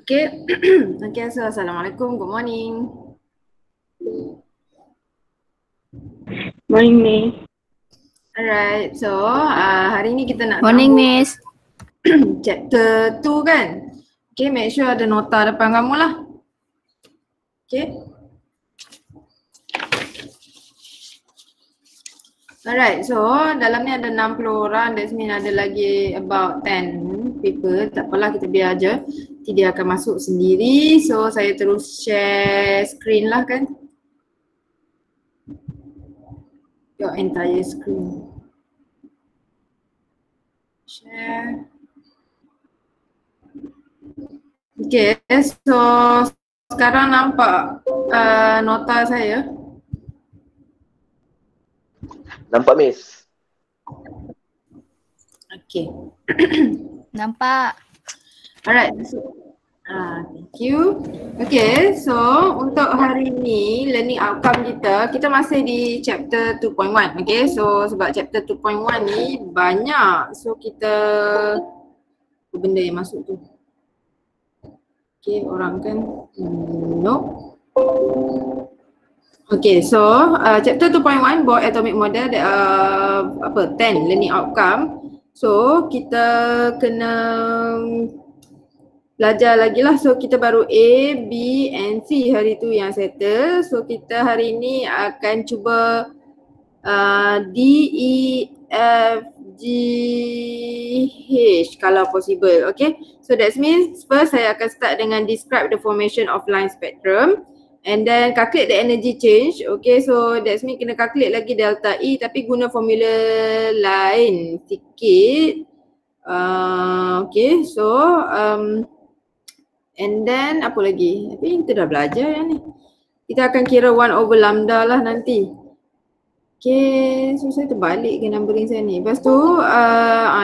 Okay. Okay, so Assalamualaikum. Good morning. Morning, Miss. Alright, so hari ni kita nak Morning, sambung Miss. chapter 2 kan. Okay, make sure ada nota depan kamu lah. Okay. Alright, so dalam ni ada 60 orang, that means ada lagi about 10 people. Tak apalah, kita biar je. Nanti dia akan masuk sendiri. So saya terus share screen lah kan. Your entire screen. Share. Okay, so sekarang nampak nota saya. Nampak, Miss? Okay. Nampak. Alright. Thank you. Okay, so untuk hari ni learning outcome kita masih di chapter 2.1. Okay, so sebab chapter 2.1 ni banyak. So kita apa benda yang masuk tu? Okay, orang kan? No. Okay, so chapter 2.1 Bohr atomic model, 10 learning outcome. So kita kena belajar lagi lah. So kita baru A, B and C hari tu yang settle. So kita hari ni akan cuba D, E, F, G, H kalau possible. Okay, so that means first saya akan start dengan describe the formation of line spectrum. And then calculate the energy change. Okay, so that's mean kena calculate lagi delta E tapi guna formula lain sikit. Okay, so and then apa lagi? Tapi kita dah belajar yang ni. Kita akan kira 1 over lambda lah nanti. Okay, so saya terbalik ke numbering saya ni. Lepas tu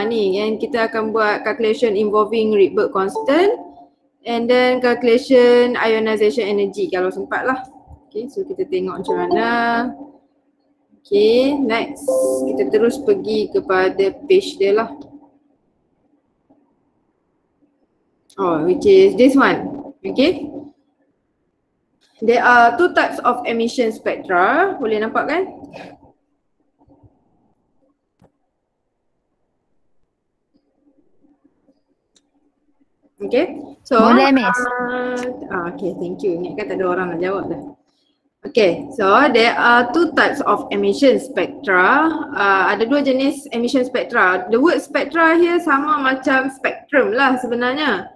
ni yang kita akan buat calculation involving Rydberg constant. And then calculation ionization energy kalau sempat lah. Okay, so kita tengok macam mana. Okay, next. Kita terus pergi kepada page dia lah. Oh, which is this one. Okay. There are two types of emission spectra. Boleh nampak kan? Okay, so Boleh, Miss. okay, thank you. Ingatkan tak ada orang nak jawab dah. Okay, so there are two types of emission spectra. Ada dua jenis emission spectra. The word spectra here sama macam spectrum lah sebenarnya.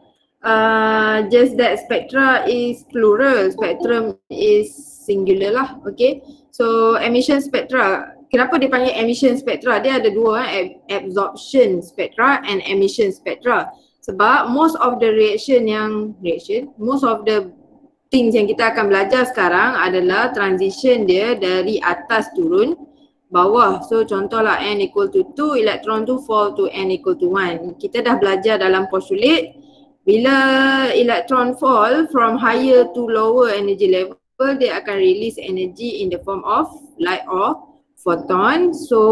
Just that spectra is plural, spectrum is singular lah. Okay, so emission spectra. Kenapa dia panggil emission spectra? Dia ada dua, absorption spectra and emission spectra. Sebab most of the most of the things yang kita akan belajar sekarang adalah transition dia dari atas turun bawah. So contohlah n equal to 2, electron tu fall to n equal to 1. Kita dah belajar dalam postulate bila electron fall from higher to lower energy level, dia akan release energy in the form of light or photon. So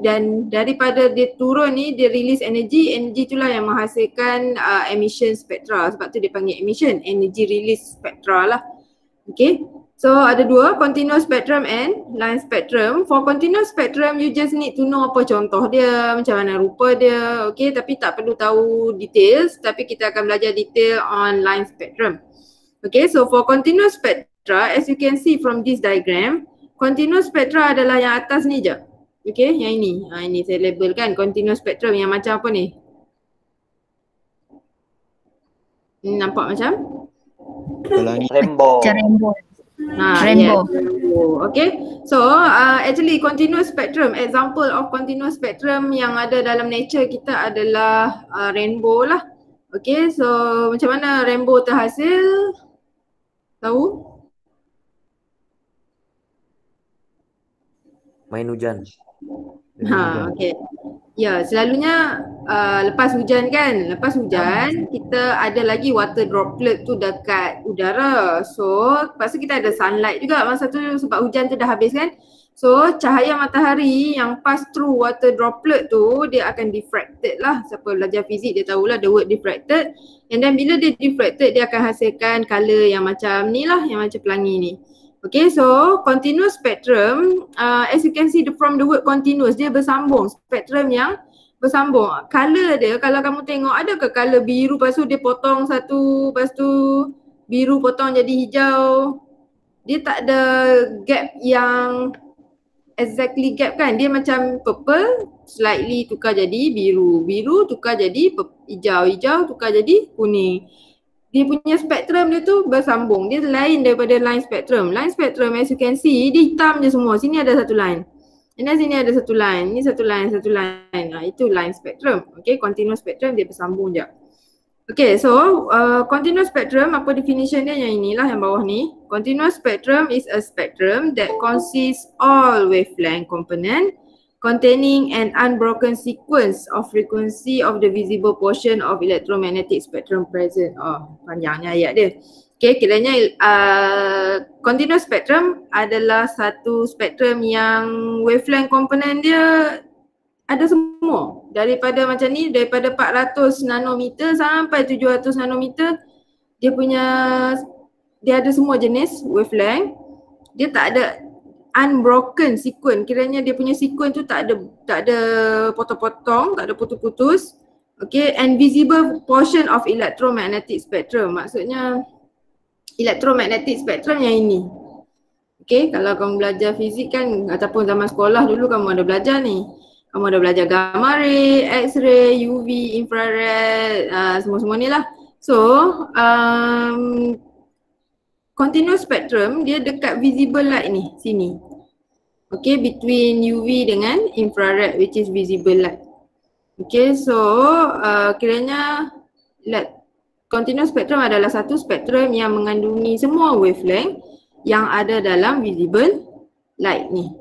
dan daripada dia turun ni dia release energy itulah yang menghasilkan emission spectra. Sebab tu dia panggil emission, energy release spectra lah. Okay, so ada dua, continuous spectrum and line spectrum. For continuous spectrum you just need to know apa contoh dia, macam mana rupa dia. Okay, tapi tak perlu tahu details, tapi kita akan belajar detail on line spectrum. Okay, so for continuous spectra, as you can see from this diagram, continuous spectra adalah yang atas ni je. Okay, yang ini. Ini saya label kan continuous spectrum yang macam apa ni? Nampak macam? Rainbow. Rainbow. Rainbow. Yes. Okay, so actually continuous spectrum, example of continuous spectrum yang ada dalam nature kita adalah rainbow lah. Okay, so macam mana rainbow terhasil? Tahu? Main hujan. Okay. Ya, selalunya lepas hujan kan, lepas hujan kita ada lagi water droplet tu dekat udara. So, lepas tu kita ada sunlight juga masa tu sebab hujan tu dah habis kan. So cahaya matahari yang pass through water droplet tu dia akan diffracted lah. Siapa belajar fizik dia tahulah the word diffracted. And then bila dia diffracted dia akan hasilkan colour yang macam ni lah, yang macam pelangi ni. Okay, so continuous spectrum, as you can see from the word continuous, dia bersambung, spektrum yang bersambung. Colour dia kalau kamu tengok ada ke colour biru lepas tu dia potong satu, lepas tu biru potong jadi hijau. Dia tak ada gap yang exactly gap kan, dia macam purple slightly tukar jadi biru, biru tukar jadi hijau, hijau tukar jadi kuning. Dia punya spektrum dia tu bersambung, dia lain daripada line spectrum. Line spectrum as you can see dia hitam je semua, sini ada satu line, and then sini ada satu line, ni satu line, satu line. Itu line spectrum. Okay, continuous spectrum dia bersambung je. Okay, so continuous spectrum, apa definition dia yang inilah yang bawah ni. Continuous spectrum is a spectrum that consists all wavelength component containing an unbroken sequence of frequency of the visible portion of electromagnetic spectrum present. Oh, panjangnya ayat dia. Okay, kiranya continuous spectrum adalah satu spektrum yang wavelength component dia ada semua. Daripada macam ni, daripada 400 nanometer sampai 700 nanometer, dia ada semua jenis wavelength. Dia tak ada unbroken sequence. Kiranya dia punya sequence tu tak ada potong-potong, tak ada putus-putus. Okay, and visible portion of electromagnetic spectrum. Maksudnya electromagnetic spectrum yang ini. Okay, kalau kamu belajar fizik kan ataupun zaman sekolah dulu kamu ada belajar ni. Kamu ada belajar gamma ray, x-ray, UV, infrared, semua-semua ni lah. So, continuous spectrum dia dekat visible light ni, sini. Okay, between UV dengan infrared which is visible light. Okay, so kiranya continuous spectrum adalah satu spektrum yang mengandungi semua wavelength yang ada dalam visible light ni.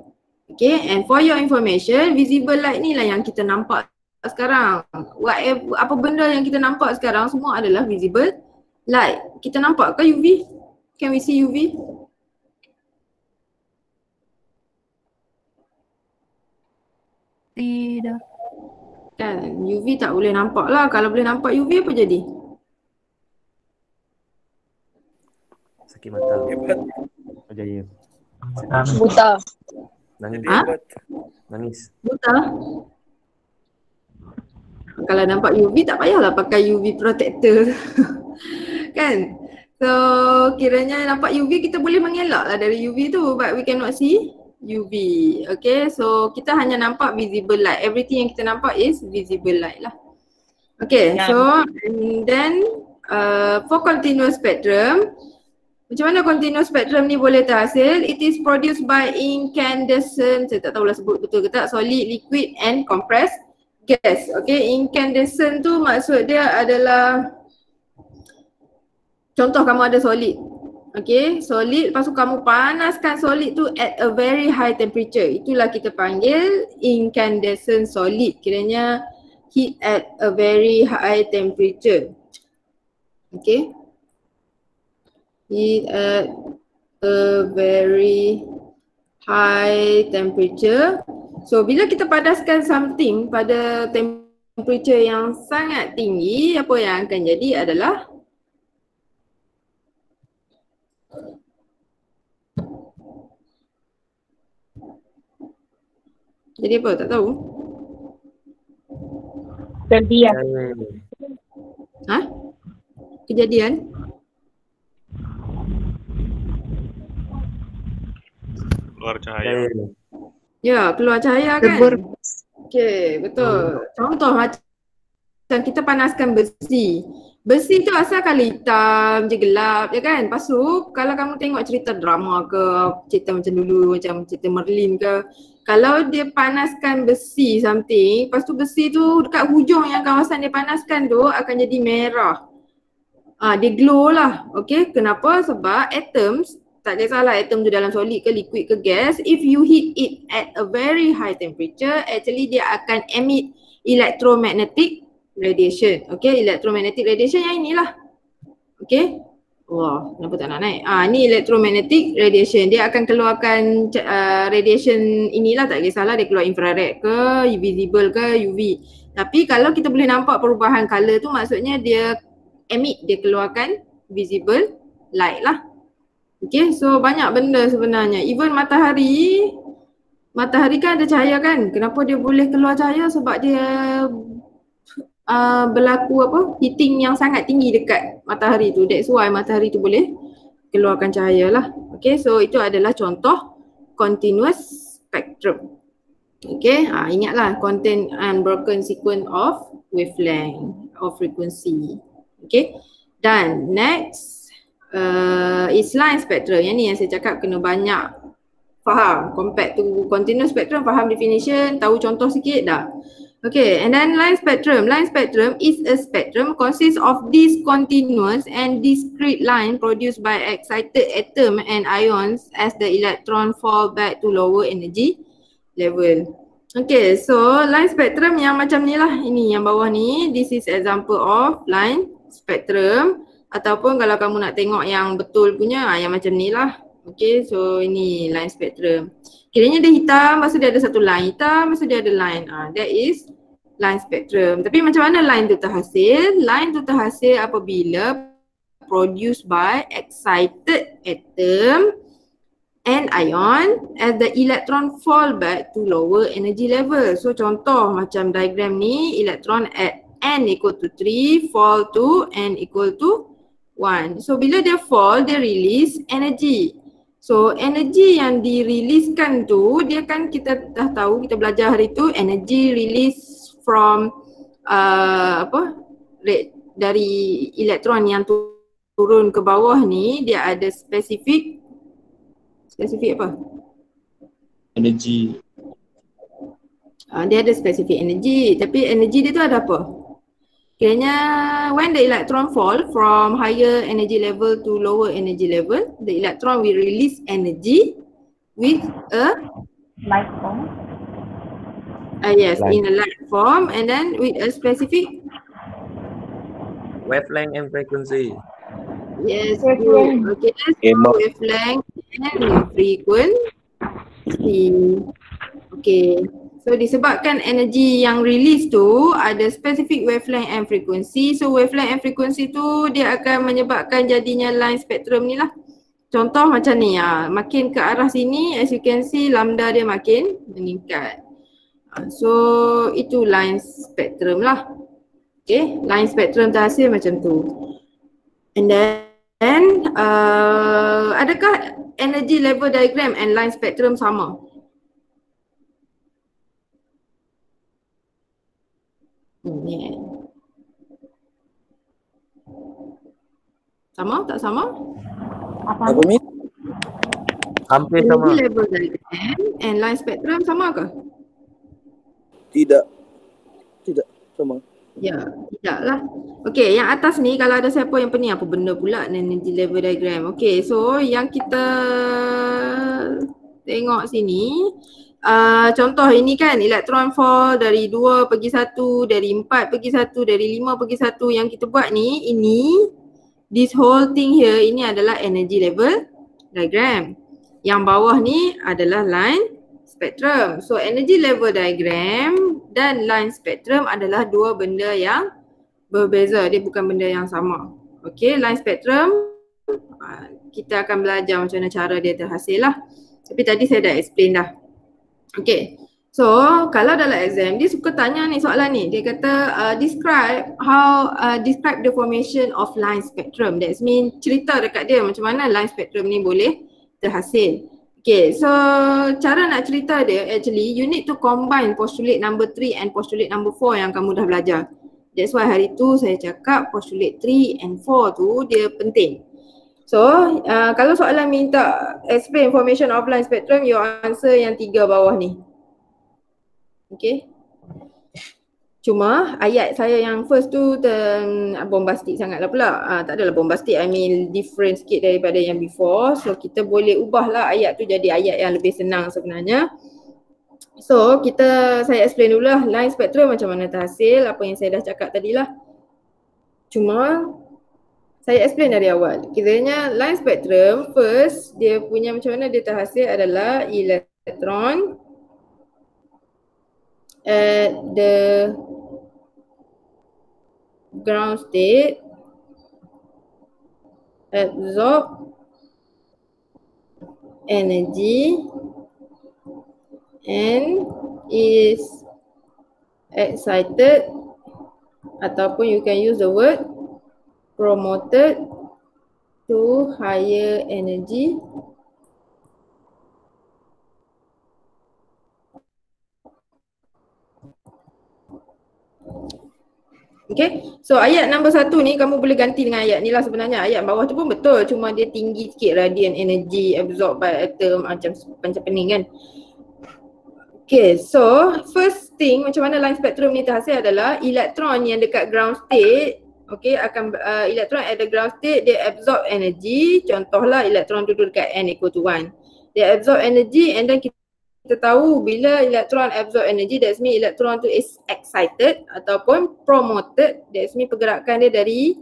Okay, and for your information, visible light ni lah yang kita nampak sekarang. Apa benda yang kita nampak sekarang semua adalah visible light. Kita nampak ke UV? Can we see UV? Tidak. Kan, UV tak boleh nampak lah. Kalau boleh nampak UV apa jadi? Sakit mata. Berjaya. Buta. Nangis. Ha? Nangis. Buta? Kalau nampak UV tak payahlah pakai UV protector. Kan? So kiranya nampak UV kita boleh mengelak lah dari UV tu, but we cannot see UV. Okay, so kita hanya nampak visible light. Everything yang kita nampak is visible light lah. Okay, so and then for continuous spectrum, macam mana continuous spectrum ni boleh terhasil? It is produced by incandescent, saya tak tahulah sebut betul ke tak, solid, liquid and compressed gas. Okay, incandescent tu maksud dia adalah, contoh kamu ada solid. Okay, solid, lepas tu kamu panaskan solid tu at a very high temperature. Itulah kita panggil incandescent solid. Kiranya heat at a very high temperature. Okay. Heat at a very high temperature. So bila kita panaskan something pada temperature yang sangat tinggi, apa yang akan jadi adalah jadi apa? Tak tahu. Kejadian. Ha? Kejadian? Keluar cahaya. Ya, keluar cahaya kan? Lebur. Okay, betul. Contoh macam kita panaskan besi. Besi tu asal kalau hitam je, gelap je kan. Lepas tu kalau kamu tengok cerita drama ke, cerita macam dulu, macam cerita Merlin ke, kalau dia panaskan besi something, lepas tu besi tu dekat hujung yang kawasan dia panaskan tu akan jadi merah. Dia glow lah. Okay, kenapa? Sebab atoms, tak kisahlah atom tu dalam solid ke liquid ke gas, if you heat it at a very high temperature, actually dia akan emit electromagnetic radiation. Okay, electromagnetic radiation yang inilah. Okay, Wah, kenapa tak nak naik? Ni electromagnetic radiation. Dia akan keluarkan radiation inilah, tak kisahlah dia keluar infrared ke, visible ke, UV. Tapi kalau kita boleh nampak perubahan color tu, maksudnya dia emit, dia keluarkan visible light lah. Okay, so banyak benda sebenarnya. Even matahari kan ada cahaya kan? Kenapa dia boleh keluar cahaya? Sebab dia berlaku heating yang sangat tinggi dekat matahari tu. That's why matahari tu boleh keluarkan cahaya lah. Okay, so itu adalah contoh continuous spectrum. Okay, ingatlah contain unbroken sequence of wavelength or frequency. Okay, dan next is line spectrum. Yang ni yang saya cakap kena banyak faham. Compared to continuous spectrum, faham definition, tahu contoh sikit dah. Okay, and then line spectrum. Line spectrum is a spectrum consists of discontinuous and discrete line produced by excited atom and ions as the electron fall back to lower energy level. Okay, so line spectrum yang macam ni lah, ini yang bawah ni, this is example of line spectrum. Ataupun kalau kamu nak tengok yang betul punya, yang macam ni lah. Okay, so ini line spectrum. Kiranya dia hitam, lepas tu dia ada satu line hitam, lepas tu dia ada line. That is line spectrum. Tapi macam mana line tu terhasil? Line tu terhasil apabila produced by excited atom and ion as the electron fall back to lower energy level. So contoh macam diagram ni, electron at n equal to 3 fall to n equal to 1. So bila dia fall, dia release energy. So energy yang diriliskan tu, dia kan kita dah tahu, kita belajar hari tu, energy release from dari elektron yang turun ke bawah ni, dia ada spesifik apa? Energy. Dia ada spesifik energy, tapi energy dia tu ada apa? Kiranya when the electron fall from higher energy level to lower energy level, the electron will release energy with a Light form. yes, in a light form, and then with a specific Wavelength and frequency. yes, good. Okay, so wavelength and frequency. Okay. So disebabkan energy yang release tu ada specific wavelength and frequency. So wavelength and frequency tu dia akan menyebabkan jadinya line spectrum ni lah. Contoh macam ni, makin ke arah sini, as you can see lambda dia makin meningkat. So itu line spectrum lah. Okay, line spectrum terhasil macam tu. And then adakah energy level diagram and line spectrum sama? Sama? Tak sama? Apa? Miss? Hampir sama. Energy level diagram and line spectrum sama ke? Tidak. Tidak sama. Ya, tidaklah. Okay, yang atas ni kalau ada siapa yang pening, apa benda pula energy level diagram. Okay, so yang kita tengok sini, contoh ini kan elektron fall dari 2 pergi 1, dari 4 pergi 1, dari 5 pergi 1. Yang kita buat ni, ini this whole thing here, ini adalah energy level diagram. Yang bawah ni adalah line spectrum. So energy level diagram dan line spectrum adalah dua benda yang berbeza, dia bukan benda yang sama. Okay, line spectrum kita akan belajar macam mana cara dia terhasil lah. Tapi tadi saya dah explain dah. Okay, so kalau dalam exam dia suka tanya ni soalan ni, dia kata describe the formation of line spectrum. That means cerita dekat dia macam mana line spectrum ni boleh terhasil. Okay, so cara nak cerita dia actually you need to combine postulate number 3 and postulate number 4 yang kamu dah belajar. That's why hari tu saya cakap postulate 3 and 4 tu dia penting. So kalau soalan minta explain formation of line spectrum, you answer yang 3 bawah ni. Okay. Cuma ayat saya yang first tu bombastik sangat lah pula. Tak adalah bombastik, I mean different sikit daripada yang before. So kita boleh ubahlah ayat tu jadi ayat yang lebih senang sebenarnya. So saya explain dulu lah line spectrum macam mana terhasil, apa yang saya dah cakap tadi lah. Cuma Saya explain dari awal. Kiranya line spectrum, first dia punya macam mana dia terhasil adalah elektron at the ground state absorb energy and is excited, ataupun you can use the word promoted to higher energy Okay, so ayat nombor 1 ni kamu boleh ganti dengan ayat ni lah sebenarnya. Ayat bawah tu pun betul, cuma dia tinggi sikit radiant energy absorbed by atom macam pening kan. Okay, so first thing macam mana line spectrum ni terhasil adalah elektron yang dekat ground state, okay, akan elektron at the ground state dia absorb energy. Contohlah elektron duduk dekat n equal to 1. Dia absorb energy and then kita tahu bila elektron absorb energy, that's mean elektron tu is excited ataupun promoted. That's mean pergerakan dia dari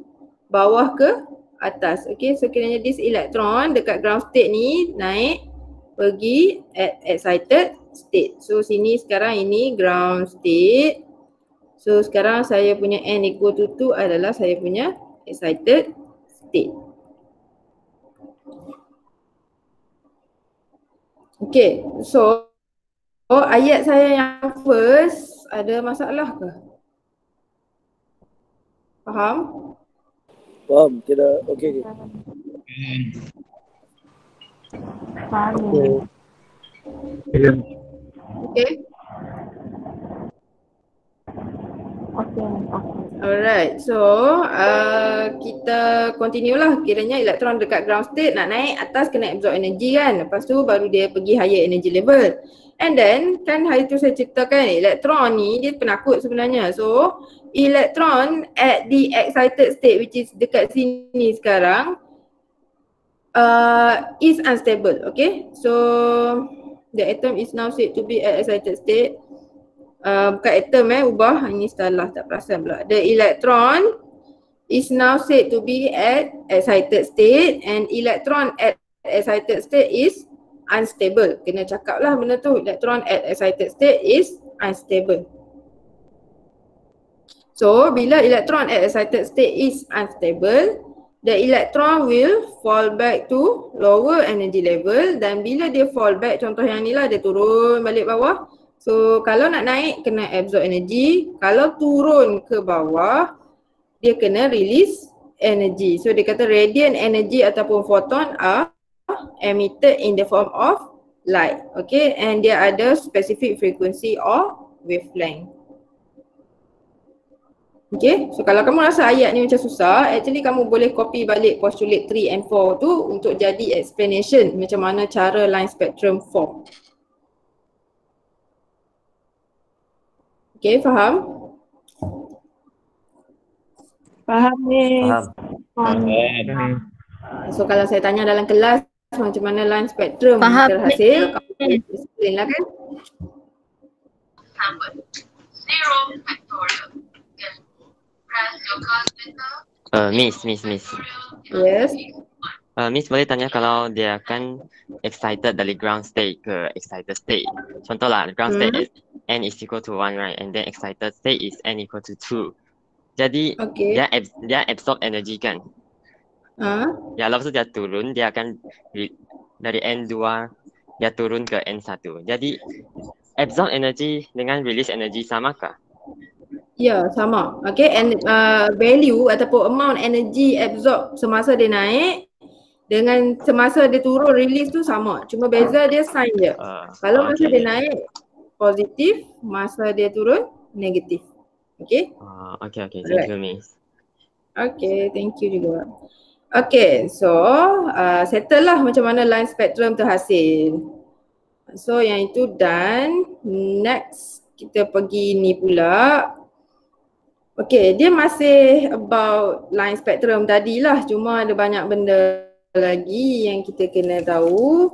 bawah ke atas. Okay, so kiranya this elektron dekat ground state ni naik pergi at excited state. So sini sekarang ini ground state. So sekarang saya punya n equal to 2 adalah saya punya excited state. Okay, so ayat saya yang first ada masalah ke? Faham? Faham? Tidak? Okey. Faham. Okay. Okey. Alright, so kita continue lah. Kiranya elektron dekat ground state nak naik atas kena absorb energy kan. Lepas tu baru dia pergi higher energy level. And then kan hari tu saya ceritakan elektron ni dia penakut sebenarnya. So elektron at the excited state which is dekat sini sekarang is unstable. Okay, so the atom is now said to be at excited state. Bukan atom ubah, ini salah tak perasan pula. The electron is now said to be at excited state and electron at excited state is unstable. Kena cakap lah benda tu, electron at excited state is unstable. So bila electron at excited state is unstable, the electron will fall back to lower energy level, dan bila dia fall back, contoh yang ni lah, dia turun balik bawah. So kalau nak naik kena absorb energy, kalau turun ke bawah dia kena release energy. So dia kata radiant energy ataupun photon are emitted in the form of light. Okay, and dia ada specific frequency or wavelength. Okay, so kalau kamu rasa ayat ni macam susah, actually kamu boleh copy balik postulate 3 and 4 tu untuk jadi explanation macam mana cara line spectrum form. Okay, faham? Faham ni. Faham. So kalau saya tanya dalam kelas macam mana line spectrum Faham. terhasil, kamu boleh explain lah kan? Miss. Yes. Miss boleh tanya kalau dia akan excited dari ground state ke excited state. Contohlah ground state is n is equal to 1, right? And then excited state is n equal to 2. Jadi Okay. dia absorb energy kan? Ya, lepas tu dia turun, dia akan dari N2 dia turun ke N1. Jadi absorb energy dengan release energy samakah? Ya, sama. Okay, and value ataupun amount energy absorb semasa dia naik dengan semasa dia turun release tu sama. Cuma beza dia sign je. Kalau masa dia naik positif, masa dia turun negatif. Okay? Okay. Thank you, Miss. Okay, thank you juga. Okay, so settle lah macam mana line spectrum terhasil. So yang itu done. Next kita pergi ni pula. Okay, dia masih about line spectrum tadilah, cuma ada banyak benda lagi yang kita kena tahu.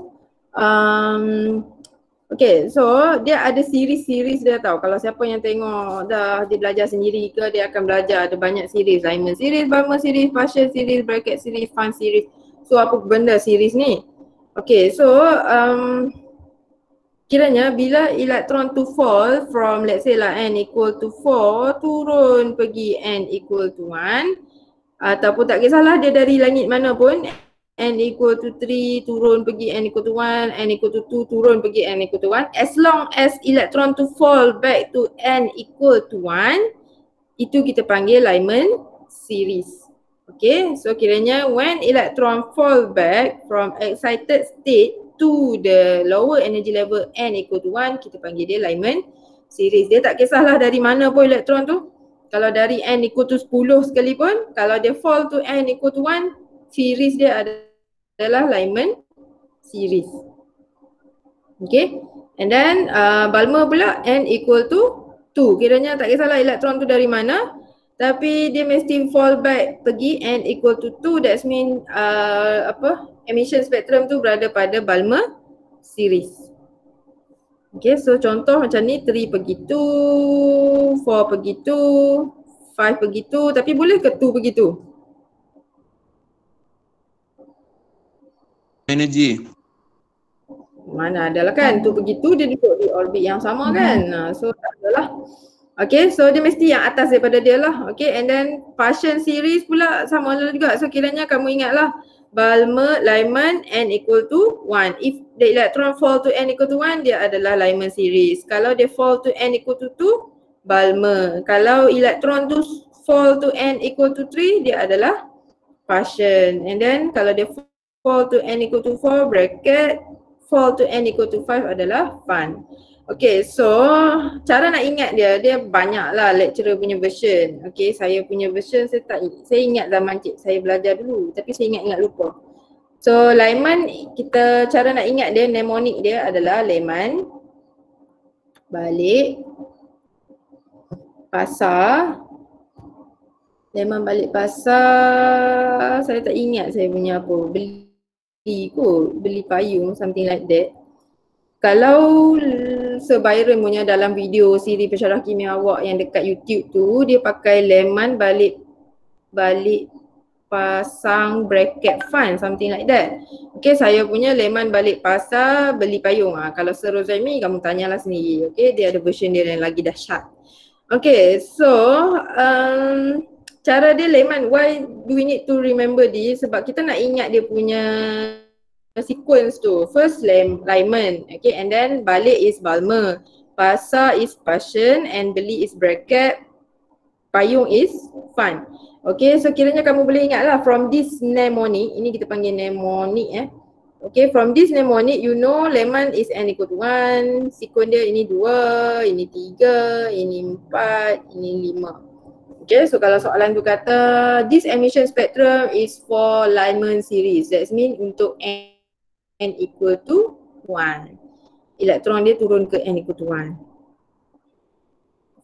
Okay, so dia ada series dia tau. Kalau siapa yang tengok dah dia belajar sendiri ke, dia akan belajar ada banyak series. Lyman series, Balmer series, partial series, bracket series, fun series. So apa benda series ni? Okay, so kiranya bila elektron tu fall from let's say lah n equal to 4 turun pergi n equal to 1 ataupun tak kisahlah dia dari langit mana pun, n equal to 3 turun pergi n equal to 1, n equal to 2 turun pergi n equal to 1, as long as electron to fall back to n equal to 1, itu kita panggil Lyman series. Okay, so kiranya when electron fall back from excited state to the lower energy level n equal to 1, kita panggil dia Lyman series. Dia tak kisahlah dari mana pun elektron tu. Kalau dari n equal to 10 sekalipun, kalau dia fall to n equal to 1, series dia adalah Lyman series. Okay, and then Balmer pula n equal to 2. Kiranya tak kisahlah elektron tu dari mana, tapi dia mesti fall back pergi n equal to 2. That means emission spectrum tu berada pada Balmer series. Okay, so contoh macam ni, 3 pergi 2, 4 pergi 2, 5 pergi 2, tapi boleh ke 2 pergi 2? Energy. Mana adalah kan, 2 pergi 2 dia duduk di orbit yang sama kan. So tak adalah. Okay, so dia mesti yang atas daripada dia lah. Okay, and then partial series pula sama juga. So kiranya kamu ingatlah Balmer, Lyman, n equal to 1. If the electron fall to n equal to 1, dia adalah Lyman series. Kalau dia fall to n equal to 2, Balmer. Kalau electron tu fall to n equal to 3, dia adalah partial. And then kalau dia fall to n equal to 4, bracket, fall to n equal to 5 adalah fun. Okay, so cara nak ingat dia banyak lah lecturer punya version. Okay, saya punya version saya ingat zaman cik saya belajar dulu, tapi saya ingat lupa. So Lyman, kita cara nak ingat dia, mnemonik dia adalah Lyman balik pasar. Lyman balik pasar, saya tak ingat saya punya apa, beli payung, something like that. Kalau Sir Byron punya dalam video siri pensyarah kimia awak yang dekat YouTube tu, dia pakai Lyman balik pasang bracket fun, something like that. Okay, saya punya Lyman balik pasar beli payung. Kalau Sir Rosaimi kamu tanyalah sendiri. Okay, dia ada version dia yang lagi dahsyat. Okay, so cara dia Lyman, why do we need to remember this? Sebab kita nak ingat dia punya sequence tu. First Lyman, okay, and then balik is Balmer, pasar is partial, and beli is bracket, payung is fun. Okay, so kiranya kamu boleh ingat lah from this mnemonic, ini kita panggil mnemonic okay, from this mnemonic you know Lyman is n equal to 1, sequence dia ini 2, ini 3, ini 4, ini 5. Okay, so kalau soalan tu kata this emission spectrum is for Lyman series, that means untuk n equal to 1. Elektron dia turun ke n equal to 1.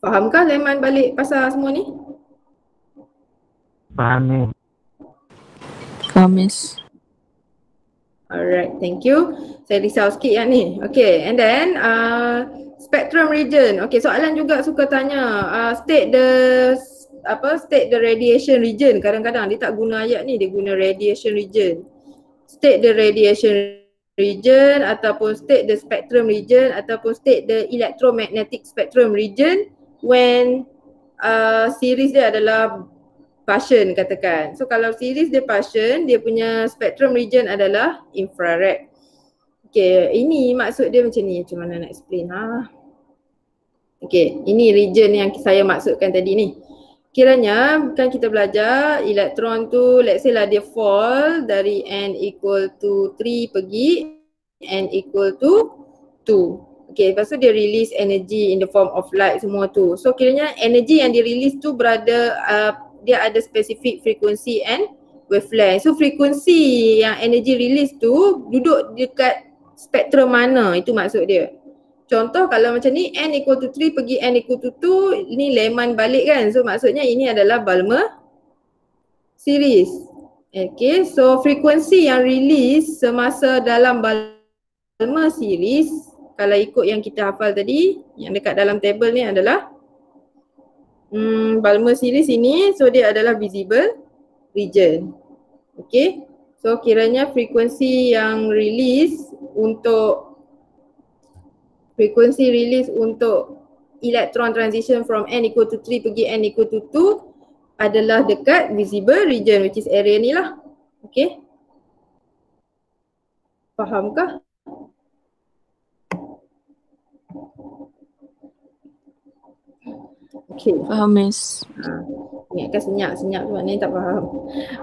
Fahamkah Lyman balik pasar semua ni? Faham. Faham, Miss. Alright, thank you. Saya risau sikit yang ni. Okay, and then spectrum region. Okay, soalan juga suka tanya state the radiation region. Kadang-kadang dia tak guna ayat ni, dia guna radiation region. State the radiation region ataupun state the spectrum region ataupun state the electromagnetic spectrum region when series dia adalah partial katakan. So kalau series dia partial, dia punya spectrum region adalah infrared. Okay, ini maksud dia macam ni. Macam mana nak explain Okay, ini region yang saya maksudkan tadi ni. Kiranya kan kita belajar elektron tu let's say lah dia fall dari n equal to 3 pergi n equal to 2. Okay, lepas tu dia release energy in the form of light semua tu. So kiranya energy yang di release tu berada dia ada specific frequency and wavelength. So frekuensi yang energy release tu duduk dekat spektrum mana, itu maksud dia. Contoh kalau macam ni n equal to 3 pergi n equal to 2, ni Lyman balik kan. So maksudnya ini adalah Balmer series. Okay, so frekuensi yang release semasa dalam Balmer series kalau ikut yang kita hafal tadi, yang dekat dalam table ni adalah Balmer series ini, so dia adalah visible region. Okay, so kiranya frekuensi yang release untuk electron transition from n equal to 3 pergi n equal to 2 adalah dekat visible region, which is area ni lah. Okay, fahamkah? Okay. Faham, Miss. Ingatkan senyap tu maknanya tak faham.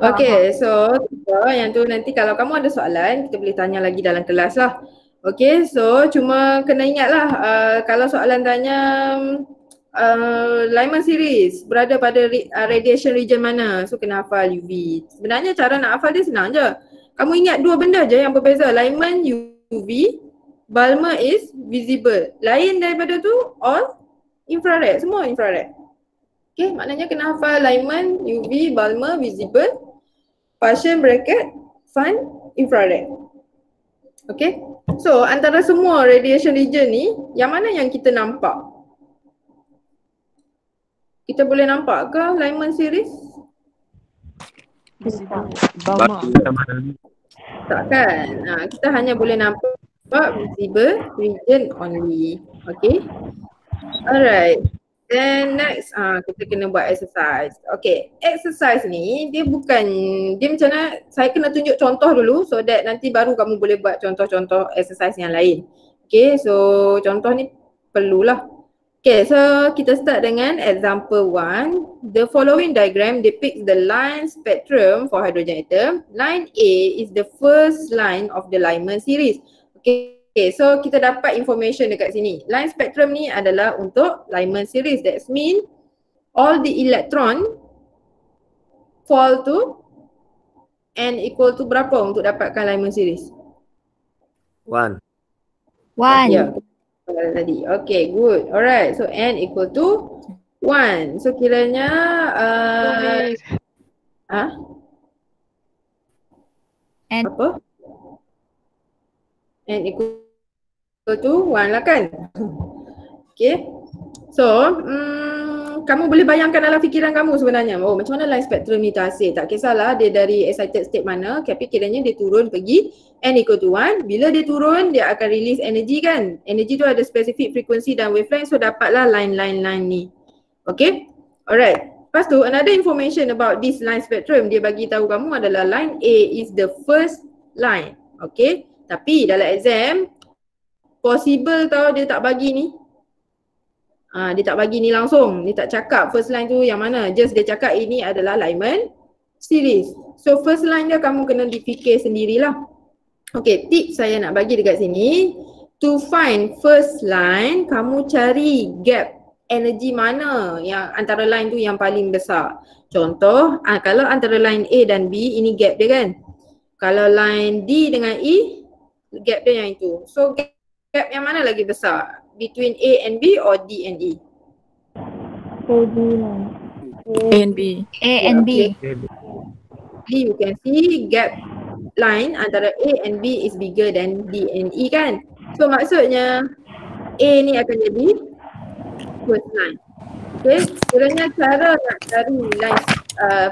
Okay, so yang tu nanti kalau kamu ada soalan kita boleh tanya lagi dalam kelas lah. Okay, so cuma kena ingat lah kalau soalan tanya Lyman series berada pada radiation region mana, so kena hafal UV. Sebenarnya cara nak hafal dia senang je. Kamu ingat dua benda je yang berbeza, Lyman UV, Balmer is visible. Lain daripada tu all infrared, semua infrared. Okay, maknanya kena hafal Lyman, UV, Balmer, visible, partial bracket, sun, infrared. Okay, so antara semua radiation region ni, yang mana yang kita nampak? Kita boleh nampak ke Lyman series? Takkan, kita hanya boleh nampak visible region only. Okay. Alright, then next kita kena buat exercise. Okay, exercise ni dia bukan, dia macam mana, saya kena tunjuk contoh dulu so that nanti baru kamu boleh buat contoh-contoh exercise yang lain. Okay, so contoh ni perlulah. Okay, so kita start dengan example 1. The following diagram depicts the line spectrum for hydrogen atom. Line A is the first line of the Lyman series. Okay, so kita dapat information dekat sini. Line spectrum ni adalah untuk Lyman series. That means all the electron fall to n equal to berapa untuk dapatkan Lyman series? 1. Ya, tadi. Okay, good. Alright, so n equal to 1. So kiranya N. apa? N equal to 1 lah kan? Okay. So, kamu boleh bayangkan dalam fikiran kamu sebenarnya, oh macam mana line spectrum ni terhasil. Tak kisahlah dia dari excited state mana, tapi kiranya dia turun pergi n equal to 1. Bila dia turun, dia akan release energy kan. Energy tu ada specific frequency dan wavelength, so dapatlah line ni. Okay. Alright. Lepas tu, another information about this line spectrum, dia bagi tahu kamu adalah line A is the first line. Okay. Tapi dalam exam, possible tau dia tak bagi ni. Dia tak bagi ni langsung. Dia tak cakap first line tu yang mana. Just dia cakap ini adalah Lyman series. So first line dia kamu kena difikir sendirilah. Okay, tips saya nak bagi dekat sini. To find first line, kamu cari gap energy mana yang antara line tu yang paling besar. Contoh, kalau antara line A dan B, ini gap dia kan. Kalau line D dengan E, gap dia yang itu. So gap yang mana lagi besar? Between A and B or D and E? A and B. A and B. You can see gap line antara A and B is bigger than D and E kan. So maksudnya A ni akan jadi first line. Okay, kiranya cara nak cari line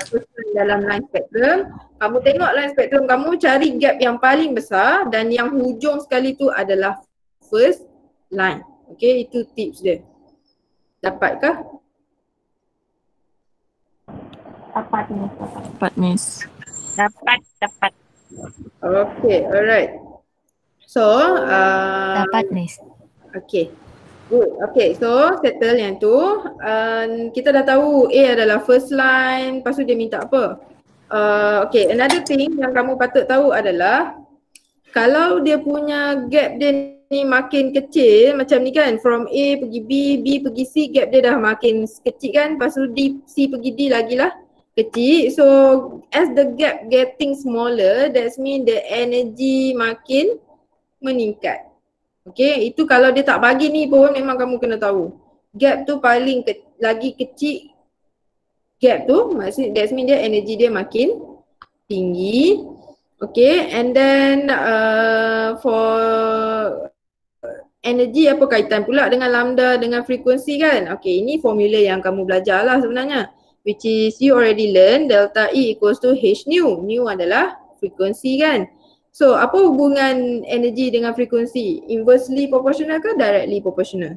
first line dalam line spectrum, kamu tengok line spectrum kamu, cari gap yang paling besar dan yang hujung sekali tu adalah first line. Okay, itu tips dia. Dapatkah? Dapat, Miss. Dapat. Okay, alright. So, Dapat, Miss. okay. Good. Okay, so settle yang tu. Kita dah tahu A adalah first line, lepas tu dia minta apa? Okay, another thing yang kamu patut tahu adalah kalau dia punya gap dia ni makin kecil macam ni kan, from A pergi B, B pergi C, gap dia dah makin kecil kan, lepas tu D, C pergi D lagi lah kecil. So as the gap getting smaller, that means the energy makin meningkat. Okay, itu kalau dia tak bagi ni pun memang kamu kena tahu. Gap tu paling lagi kecil gap tu, maksud that means dia energy dia makin tinggi. Okay, and then for energi apa kaitan pula dengan lambda dengan frekuensi kan? Okay, ini formula yang kamu belajar lah sebenarnya. Which is you already learn delta E equals to H nu. Nu adalah frekuensi kan? So apa hubungan energi dengan frekuensi? Inversely proportional ke directly proportional?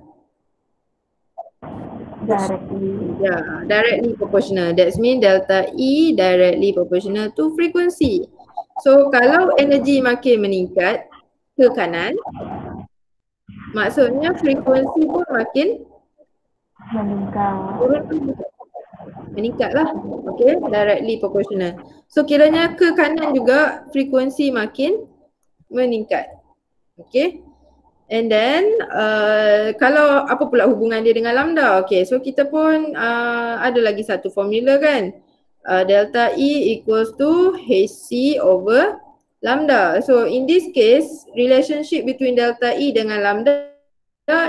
Directly. Yeah, directly proportional. That means delta E directly proportional to frequency. So kalau energi makin meningkat ke kanan, maksudnya frekuensi pun makin meningkat lah. Okay, directly proportional. So kiranya ke kanan juga frekuensi makin meningkat. Okay. And then kalau apa pula hubungan dia dengan lambda? Okay, so kita pun ada lagi satu formula kan. Delta E equals to HC over lambda. So in this case, relationship between delta E dengan lambda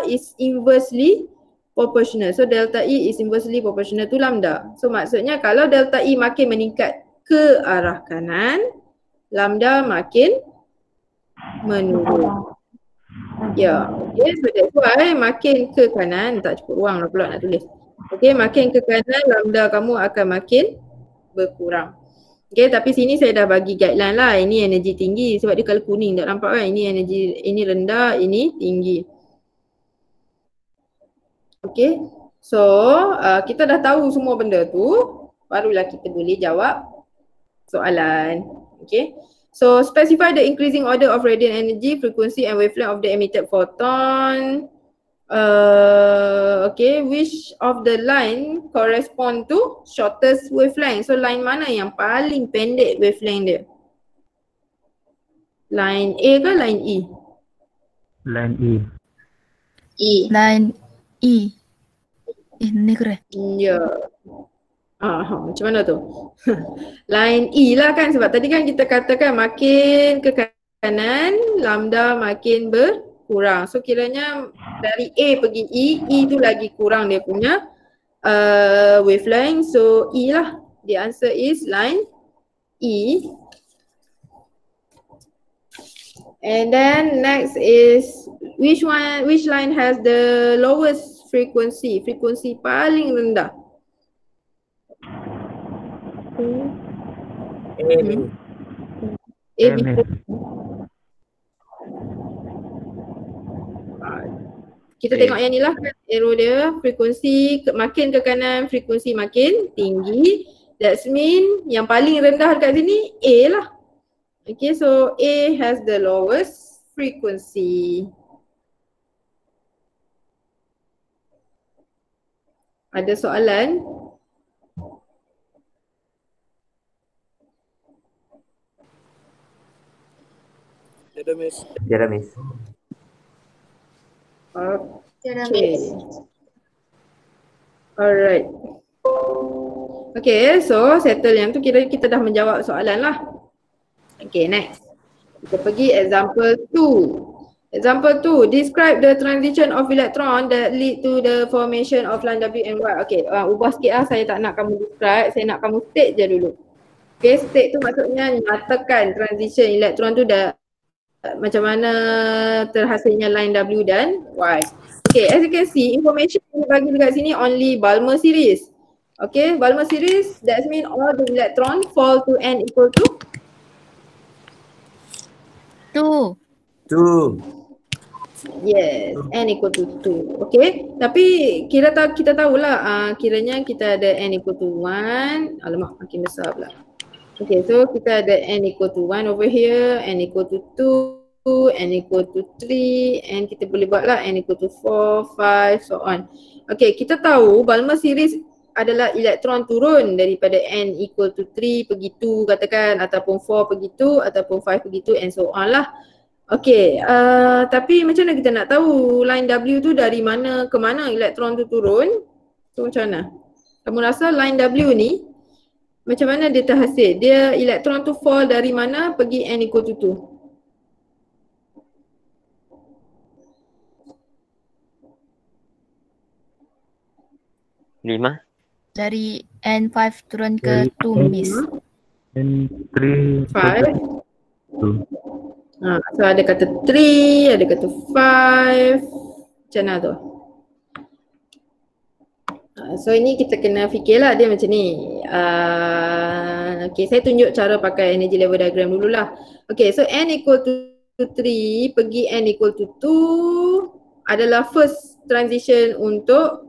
is inversely proportional. So delta E is inversely proportional to lambda. So maksudnya kalau delta E makin meningkat ke arah kanan, lambda makin menurun. Ya, okay, so that's why makin ke kanan, tak cukup ruang lah pula nak tulis. Okay, makin ke kanan lambda kamu akan makin berkurang. Okay, tapi sini saya dah bagi guideline lah. Ini energi tinggi sebab dia kalau kuning tak nampak kan. Ini energi, ini rendah, ini tinggi. Okay, so kita dah tahu semua benda tu, barulah kita boleh jawab soalan. Okay, so specify the increasing order of radiant energy, frequency and wavelength of the emitted photon. Okay, which of the line correspond to shortest wavelength? So line mana yang paling pendek wavelength dia? Line A ke line E? Line E. E. Line E. Ni keren. Ya. Macam mana tu? Line E lah kan, sebab tadi kan kita katakan makin ke kanan lambda makin berkurang. So kiranya dari A pergi E, E tu lagi kurang dia punya wavelength. So E lah. The answer is line E. And then next is which line has the lowest frequency? Frekuensi paling rendah. A, B. Kita tengok yang ni lah kan, arrow dia, frekuensi makin ke kanan, frekuensi makin tinggi. That mean yang paling rendah dekat sini A lah. Okay, so A has the lowest frequency. Ada soalan? Tiada, Miss. Okay. Alright. Okay, so settle yang tu, kira kita dah menjawab soalan lah. Okay, next. Kita pergi example 2. Example 2, describe the transition of electron that lead to the formation of line W and Y. Okay, ubah sikit lah, saya tak nak kamu describe, saya nak kamu state je dulu. Okay, state tu maksudnya nyatakan transition elektron tu dah macam mana terhasilnya line W dan Y. Okay, as you can see, information yang bagi dekat sini only Balmer series. Okay, Balmer series, that means all the electron fall to n equal to 2. 2. yes, n equal to 2. Okay, tapi kita tahulah kiranya kita ada n equal to 1. Alamak, makin besar pula. Okay, so kita ada n equal to 1 over here, n equal to 2, n equal to 3, and kita boleh buatlah n equal to 4, 5, so on. Okay, kita tahu Balmer series adalah elektron turun daripada n equal to 3 pergi 2 katakan, ataupun 4 pergi 2, ataupun 5 pergi 2 and so on lah. Okay, tapi macam mana kita nak tahu line W tu dari mana ke mana elektron tu turun? So macam mana? Kamu rasa line W ni macam mana dia terhasil? Dia elektron tu fall dari mana pergi n equal to 2? Lima. Dari N5 turun ke 2 miss. N3. 5. So ada kata 3, ada kata 5. Macam mana tu? So ini kita kena fikirlah dia macam ni. Okay, saya tunjuk cara pakai energy level diagram dululah. Okay, so n equal to 3 pergi n equal to 2 adalah first transition untuk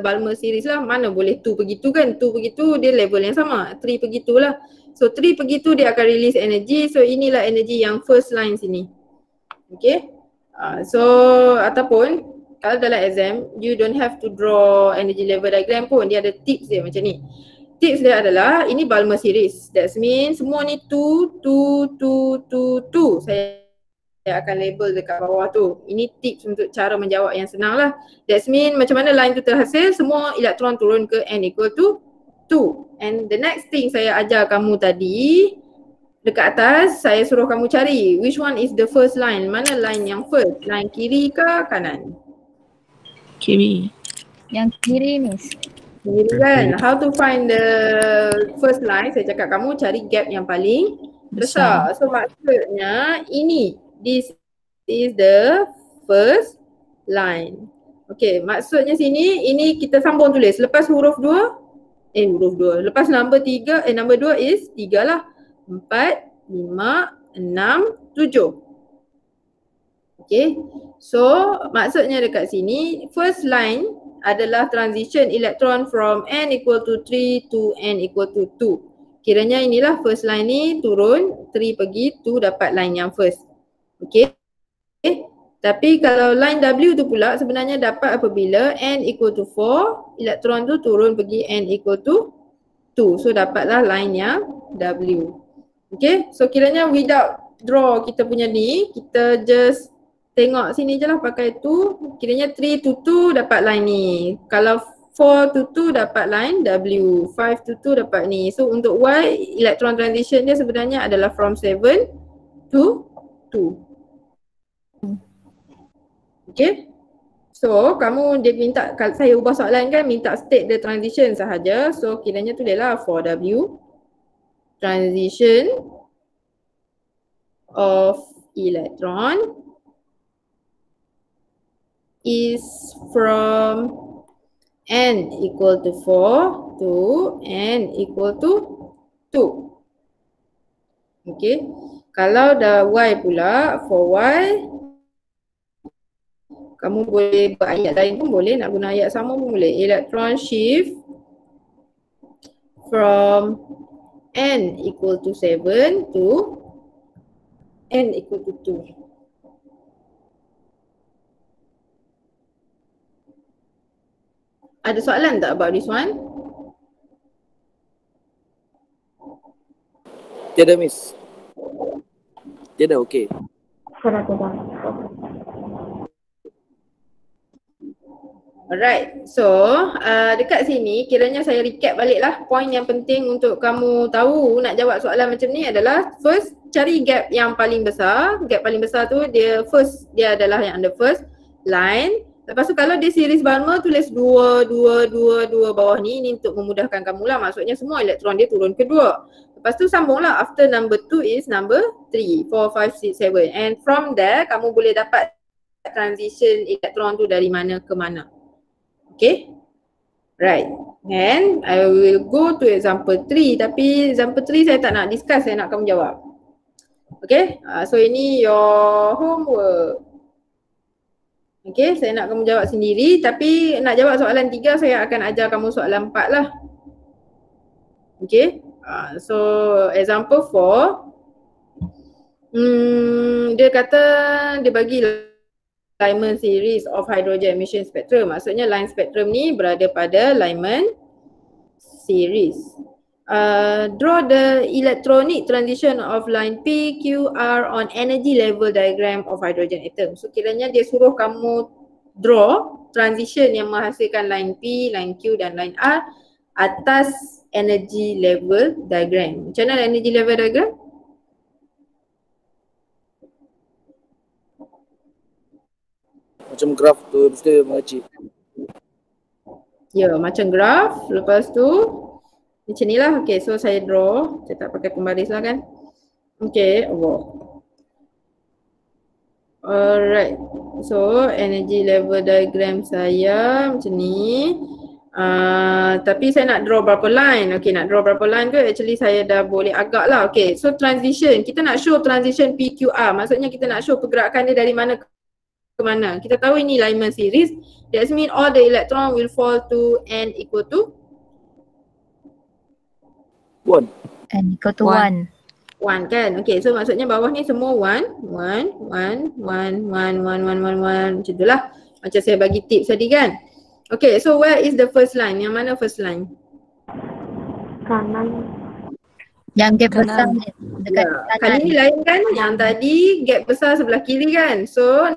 Balmer series lah. Mana boleh 2 pergi 2 kan? 2 pergi 2 dia level yang sama. 3 pergi 2 lah. So 3 pergi 2 dia akan release energy. So inilah energy yang first line sini. Okay. So ataupun kalau dalam exam, you don't have to draw energy level diagram pun. Dia ada tips dia macam ni. Tips dia adalah, ini Balmer series. That means semua ni 2, 2, 2, 2, 2. Saya akan label dekat bawah tu. Ini tips untuk cara menjawab yang senang lah. That means macam mana line tu terhasil, semua elektron turun ke n equal to 2. And the next thing saya ajar kamu tadi, dekat atas saya suruh kamu cari which one is the first line. Mana line yang first? Line kiri ke kanan? Kiri. Yang kiri, Miss. Kiri kan? How to find the first line? Saya cakap kamu cari gap yang paling besar. So maksudnya ini, this is the first line. Okay, maksudnya sini, ini kita sambung tulis. Lepas huruf 2, huruf 2. Lepas number 3, number 2 is 3 lah. 4, 5, 6, 7. Okay, so maksudnya dekat sini first line adalah transition electron from n equal to 3 to n equal to 2. Kiranya inilah first line ni turun 3 pergi 2 dapat line yang first. Okay, tapi kalau line W tu pula sebenarnya dapat apabila n equal to 4, elektron tu turun pergi n equal to 2. So dapatlah line yang W. Okay, so kiranya without draw kita punya ni, kita just tengok sini je lah pakai tu, kiranya 3 to 2 dapat line ni. Kalau 4 to 2 dapat line W, 5 to 2 dapat ni. So untuk Y, electron transition dia sebenarnya adalah from 7 to 2. Okay, so kamu dia minta, kalau saya ubah soalan kan minta state the transition sahaja. So kiranya tulislah for W, transition of electron is from n equal to 4 to n equal to 2. Okay, kalau dah Y pula, for Y kamu boleh berayat lain pun boleh, nak guna ayat sama pun boleh. Electron shift from n equal to 7 to n equal to 2. Ada soalan tak about this one? Tiada, Miss. Tiada, okey. Alright, so dekat sini kiranya saya recap balik lah. Poin yang penting untuk kamu tahu nak jawab soalan macam ni adalah first cari gap yang paling besar. Gap paling besar tu dia first, dia adalah yang the first line. Lepas tu kalau dia series Balmer tulis 2, 2, 2, 2 bawah ni, ini untuk memudahkan kamu lah. Maksudnya semua elektron dia turun ke 2. Lepas tu sambunglah after number 2 is number 3, 4, 5, 6, 7. And from there kamu boleh dapat transition elektron tu dari mana ke mana. Okay, right. And I will go to example 3, tapi example 3 saya tak nak discuss, saya nak kamu jawab. Okay, so ini your homework. Okay, saya nak kamu jawab sendiri, tapi nak jawab soalan 3 saya akan ajar kamu soalan 4 lah. Okay, so example 4, dia kata dia bagi Lyman series of hydrogen emission spectrum. Maksudnya line spectrum ni berada pada Lyman series. Draw the electronic transition of line P, Q, R on energy level diagram of hydrogen atom. So kiranya dia suruh kamu draw transition yang menghasilkan line P, line Q dan line R atas energy level diagram. Macam mana energy level diagram? Macam graf tu, mesti mengacik. Ya, macam graf. Lepas tu macam ni lah. Okay, so saya draw. Saya tak pakai pembaris lah kan. Okay, Allah. Alright. So energy level diagram saya macam ni. Tapi saya nak draw berapa line. Okay, nak draw berapa line tu actually saya dah boleh agak lah. Okay, so transition. Kita nak show transition PQR. Maksudnya kita nak show pergerakan dia dari mana ke mana. Kita tahu ini Lyman series. That means all the electron will fall to n equal to 1. N equal to One. 1. 1 kan. Okay, so maksudnya bawah ni semua 1, 1, 1, 1, 1, 1, 1, 1, 1. Macam tu lah. Macam saya bagi tips tadi kan. Okay, so where is the first line? Yang mana first line? Yang gap besar Kanan. ni dekat Kali kanan. ni lain kan. Yang tadi gap besar sebelah kiri kan. So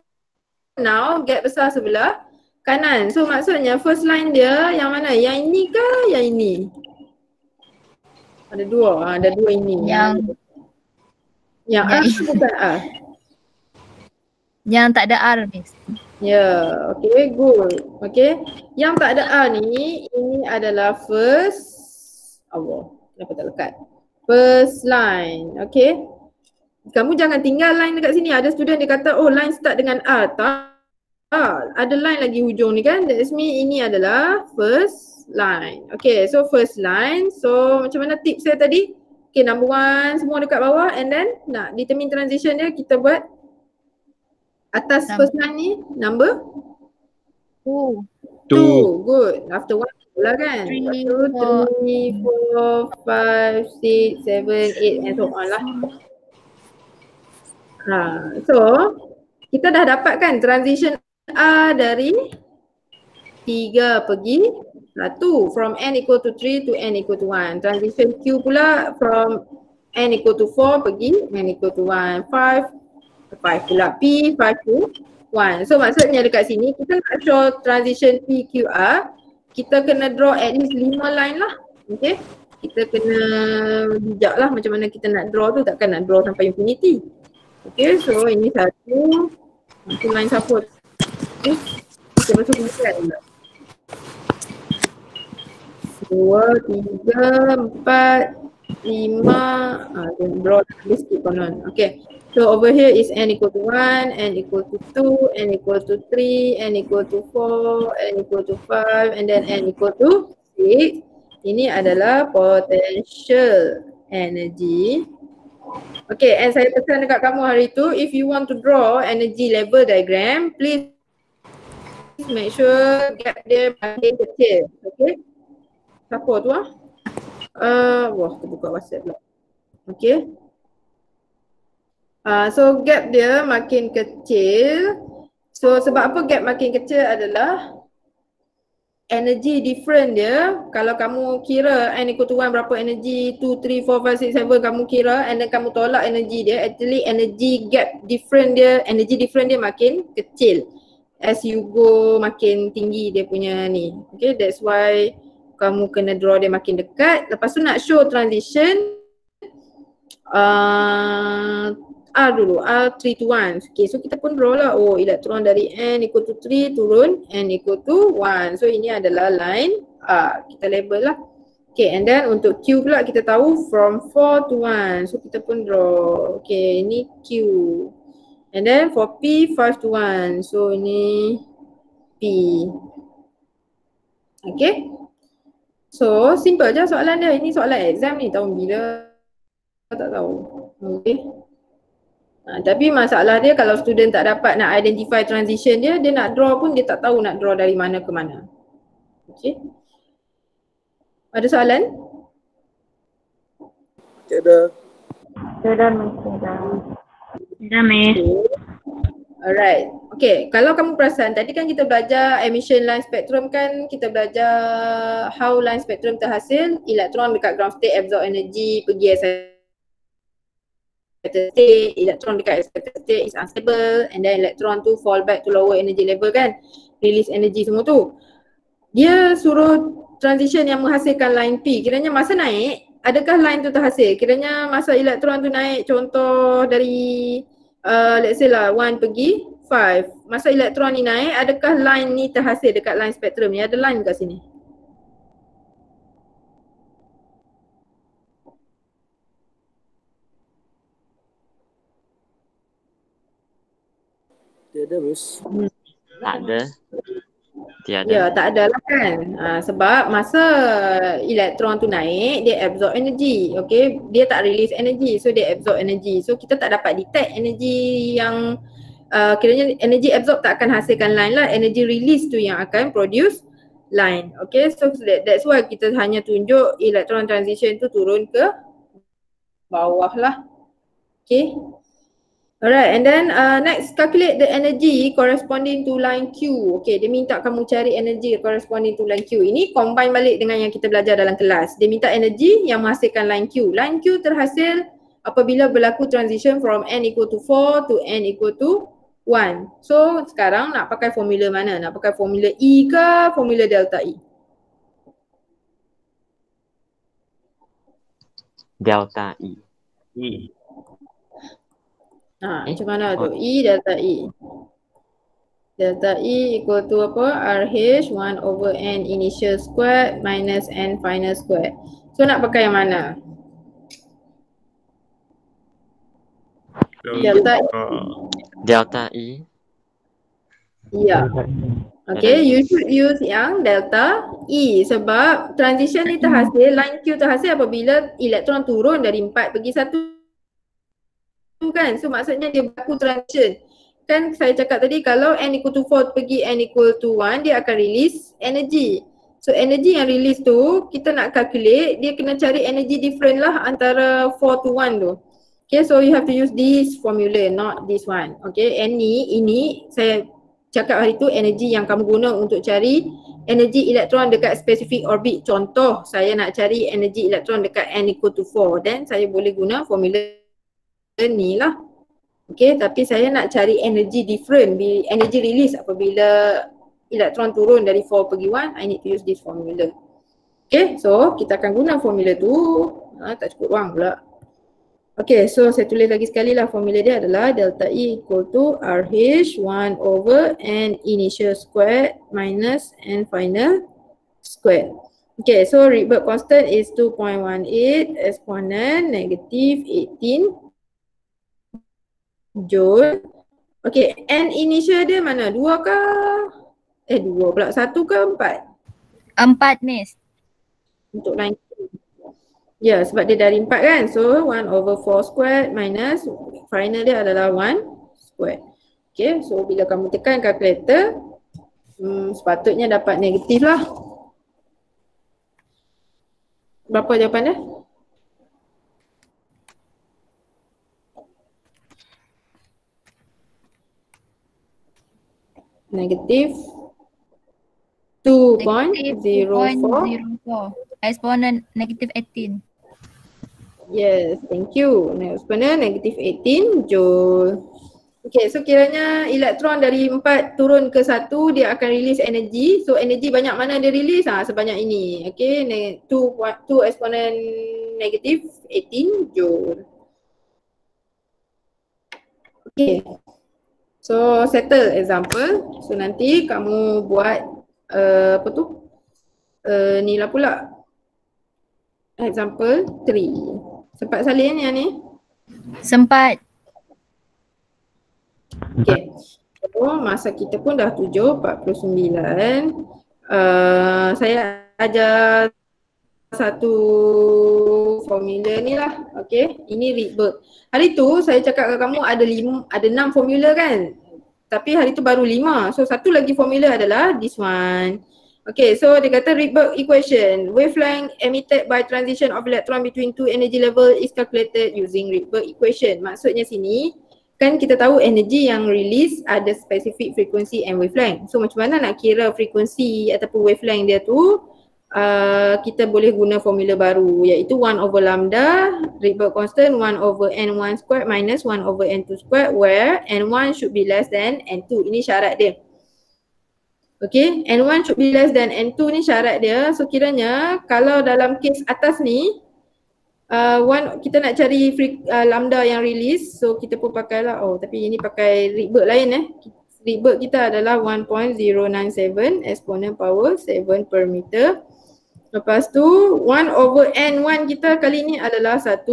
now gap besar sebelah kanan. So maksudnya first line dia yang mana? Yang ini ke yang ini? Ada dua. Ada dua ini. Yang A yang- bukan A. Yang tak ada R, Miss. Ya, okay, good. Okay, yang tak ada A ni, ini adalah first, Allah, kenapa tak lekat? First line, okay. Kamu jangan tinggal line dekat sini. Ada student dia kata, oh line start dengan A. Tak, ada line lagi hujung ni kan. That's mean ini adalah first line. Okay, so first line. So macam mana tips saya tadi? Okay, number one semua dekat bawah and then nak determine transition dia kita buat atas first line ni number 2. 2. Good. After 1 pula kan. 1, 2, 3, 4, 5, 6, 7, 8 and so on lah. So kita dah dapatkan transition A dari 3 pergi 1 from n equal to 3 to n equal to 1. Transition Q pula from n equal to 4 pergi n equal to 1. 5 pula P 5 to 1. So maksudnya dekat sini kita nak show transition PQR, kita kena draw at least 5 line lah. Okay. Kita kena bijak lah macam mana kita nak draw tu, takkan nak draw sampai infinity. Okay, so ini satu. Itu line siapa? Okay. Kita masuk kemudian pula. 2, 3, 4, 5. Then draw habis sikit konon. Okay. So over here is n equal to 1, n equal to 2, n equal to 3, n equal to 4, n equal to 5 and then n equal to 6. Ini adalah potential energy. Okay, and saya pesan dekat kamu hari tu, if you want to draw energy level diagram, please make sure gap dia makin kecil. Okay. Siapa tu ah? Wah, terbuka WhatsApp pula. Okay. So gap dia makin kecil. So sebab apa gap makin kecil adalah energy different dia. Kalau kamu kira n equal to 1 berapa energy 2, 3, 4, 5, 6, 7 kamu kira and then kamu tolak energy dia, actually energy gap different dia, energy different dia makin kecil as you go makin tinggi dia punya ni. Okay, that's why kamu kena draw dia makin dekat. Lepas tu nak show transition R dulu, R3 to 1. Okay, so kita pun draw lah. Oh, elektron dari n equal to 3 turun n equal to 1. So ini adalah line R. Kita label lah. Okay, and then untuk Q pula kita tahu from 4 to 1. So kita pun draw. Okay, ini Q. And then for P 5 to 1. So ini P. Okay. So simple je soalan dia. Ini soalan exam ni tahun bila tak tahu. Okay. Tapi masalah dia kalau student tak dapat nak identify transition dia, dia nak draw pun dia tak tahu nak draw dari mana ke mana. Okay. Ada soalan? Tiada. Okay. Alright. Okay, kalau kamu perasan tadi kan kita belajar emission line spectrum kan, kita belajar how line spectrum terhasil, elektron dekat ground state absorb energy pergi excited state, elektron dekat excited state is unstable and then elektron tu fall back to lower energy level kan, release energy semua tu. Dia suruh transition yang menghasilkan line P, kiranya masa naik, adakah line tu terhasil? Kiranya masa elektron tu naik contoh dari let's say lah 1 pergi 5, masa elektron ni naik, adakah line ni terhasil dekat line spektrum ni? Ada line kat sini? Tiada Miss. Tak ada. Tiada. Ya, tak ada lah kan. Sebab masa elektron tu naik, dia absorb energy. Okay, dia tak release energy. So dia absorb energy. So kita tak dapat detect energy yang kiranya energy absorb tak akan hasilkan line lah. Energy release tu yang akan produce line. Okay, so that's why kita hanya tunjuk electron transition tu turun ke bawah lah. Okay. Alright, and then next calculate the energy corresponding to line Q. Okay, dia minta kamu cari energy corresponding to line Q. Ini combine balik dengan yang kita belajar dalam kelas. Dia minta energy yang menghasilkan line Q. Line Q terhasil apabila berlaku transition from n equal to 4 to n equal to 1. So sekarang nak pakai formula mana? Nak pakai formula E ke formula delta E? Delta E. Macam mana tu? E delta E. Delta E equal to apa? RH 1 over n initial squared minus n final squared. So nak pakai yang mana? Delta E. Delta E. Ya. Okay, you should use yang delta E sebab transition ni terhasil, line Q terhasil apabila elektron turun dari 4 pergi 1 kan. So maksudnya dia berlaku transition. Kan saya cakap tadi kalau n equal to 4 pergi n equal to 1 dia akan release energy. So energy yang release tu kita nak calculate, dia kena cari energy different lah antara 4 to 1 tu. Okay, so you have to use this formula, not this one. Okay, ini saya cakap hari tu energy yang kamu guna untuk cari energy elektron dekat specific orbit. Contoh saya nak cari energy elektron dekat n equal to 4, then saya boleh guna formula ni lah. Okay, tapi saya nak cari energy different, energy release apabila elektron turun dari 4 pergi 1, I need to use this formula. Okay, so kita akan guna formula tu. Tak cukup ruang pula. Okay, so saya tulis lagi sekali lah, formula dia adalah delta E equal to RH 1 over n initial squared minus n final squared. Okay, so Rydberg constant is 2.18 exponent negative 18 joule. Okay, n initial dia mana? 2 ke? 2 pula, 1 ke 4? 4 Miss. Untuk line. Ya, sebab dia dari 4 kan. So 1 over 4 squared minus final dia adalah 1 squared. Okay, so bila kamu tekan calculator, sepatutnya dapat negatif lah. Berapa jawapan dia? Negatif 2.04 exponent negative 18. Yes, thank you. Exponent negative 18 joule. Okay, so kiranya elektron dari 4 turun ke 1 dia akan release energy. So energy banyak mana dia release? Sebanyak ini. Okay, 2 exponent negative 18 joule. Okay. So settle example. So nanti kamu buat ni lah pula. Example 3. Sempat salin yang ni? Sempat. Okay. So masa kita pun dah 7:49. Saya ajar satu formula ni lah. Okay. Ini Rydberg. Hari tu saya cakap ke kamu ada 6 formula kan? Tapi hari tu baru 5. So satu lagi formula adalah this one. Okay, so dia kata Rydberg equation. Wavelength emitted by transition of electron between two energy level is calculated using Rydberg equation. Maksudnya sini, kan kita tahu energy yang release ada specific frequency and wavelength. So macam mana nak kira frekuensi ataupun wavelength dia tu? Kita boleh guna formula baru iaitu 1 over lambda Rydberg constant 1 over n1 squared minus 1 over n2 squared where n1 should be less than n2. Ini syarat dia. Okay, n1 should be less than n2 ni syarat dia. So kiranya kalau dalam case atas ni kita nak cari lambda yang release, so kita pun pakailah, tapi ini pakai Rydberg lain Rydberg kita adalah 1.097 exponent power 7 per meter. Lepas tu 1 over n1 kita kali ni adalah 1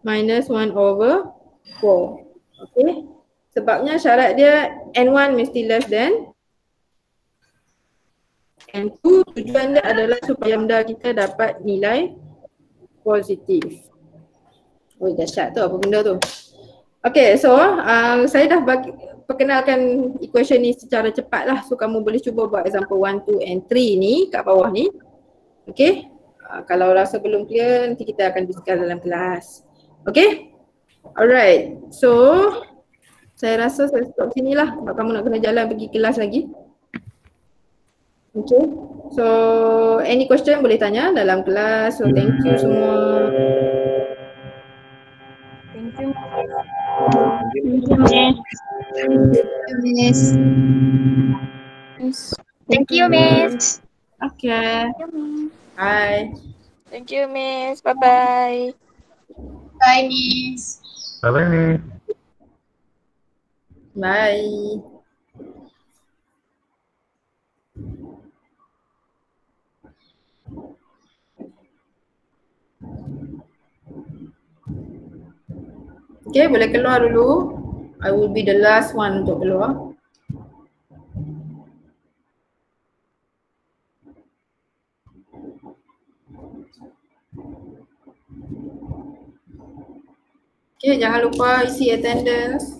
minus 1 over 4. Okay. Sebabnya syarat dia N1 mesti less than N2. Tujuan dia adalah supaya benda kita dapat nilai positif. Oh dahsyat tu, apa benda tu. Okay, so saya dah perkenalkan equation ni secara cepat lah. So kamu boleh cuba buat example 1, 2 and 3 ni kat bawah ni. Okay, kalau rasa belum clear nanti kita akan discuss dalam kelas. Okay, alright. So saya rasa saya stop sini lah sebab kamu nak kena jalan pergi kelas lagi. Okay, so any question boleh tanya dalam kelas. So thank you semua. Thank you. Miss. Thank you, Miss. Okay, bye. Thank you, Miss. Bye-bye. Bye, Miss. Bye-bye, Miss. Bye. Okay, boleh keluar dulu. I will be the last one untuk keluar. Okay, jangan lupa isi attendance.